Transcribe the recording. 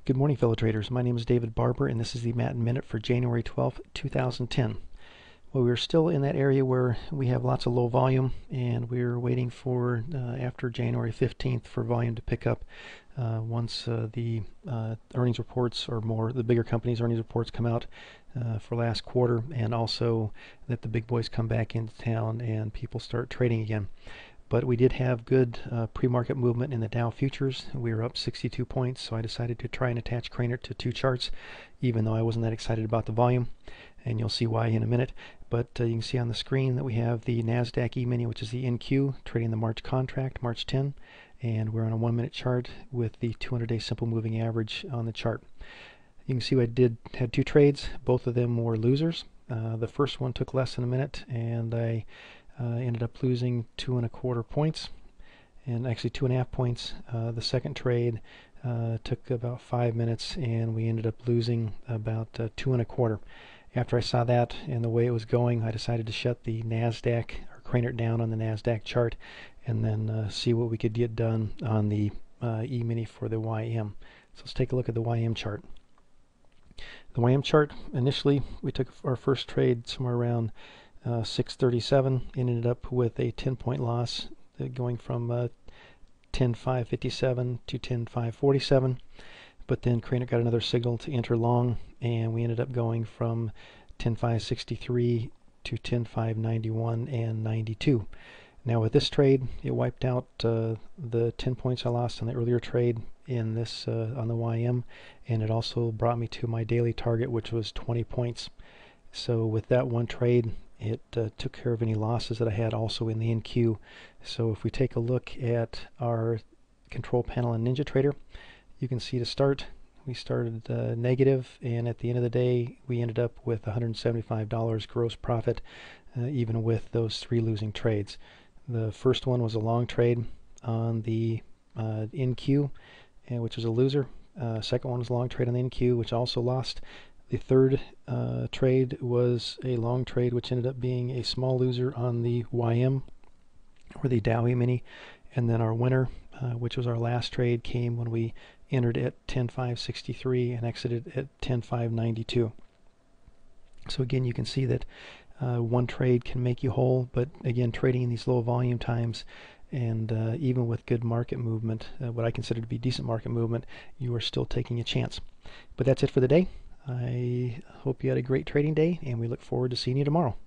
Good morning, fellow traders. My name is David Barber, and this is the Matin Minute for January 12th, 2010. Well, we're still in that area where we have lots of low volume, and we're waiting for after January 15th for volume to pick up once the earnings reports, or more, the bigger companies' earnings reports come out for last quarter, and also that the big boys come back into town and people start trading again. But we did have good pre-market movement in the Dow futures. We were up 62 points, so I decided to try and attach KRAINERT to two charts, even though I wasn't that excited about the volume, and you'll see why in a minute. But you can see on the screen that we have the NASDAQ E-mini, which is the NQ, trading the March contract, March 10, and we're on a 1-minute chart with the 200-day simple moving average on the chart. You can see I had two trades. Both of them were losers. The first one took less than a minute, and I ended up losing 2.25 points, and actually 2.5 points. The second trade took about 5 minutes, and we ended up losing about 2.25. After I saw that and the way it was going, I decided to shut the NASDAQ or KRAINERT down on the NASDAQ chart, and then see what we could get done on the E-mini for the YM. So let's take a look at the YM chart. The YM chart, initially we took our first trade somewhere around 637, and ended up with a 10-point loss going from 10.557 to 10.547. But then KRAINERT got another signal to enter long, and we ended up going from 10.563 to 10.591 and 92. Now with this trade, it wiped out the 10 points I lost on the earlier trade in this on the YM, and it also brought me to my daily target, which was 20 points. So with that one trade, it took care of any losses that I had also in the NQ. So if we take a look at our control panel in NinjaTrader, you can see to start, we started negative, and at the end of the day, we ended up with $175 gross profit, even with those three losing trades. The first one was a long trade on the NQ, which was a loser. Second one was a long trade on the NQ, which also lost. The third trade was a long trade, which ended up being a small loser on the YM, or the Dow E-mini. And then our winner, which was our last trade, came when we entered at 10.563 and exited at 10.592. So again, you can see that one trade can make you whole, but again, trading in these low volume times, and even with good market movement, what I consider to be decent market movement, you are still taking a chance. But that's it for the day. I hope you had a great trading day, and we look forward to seeing you tomorrow.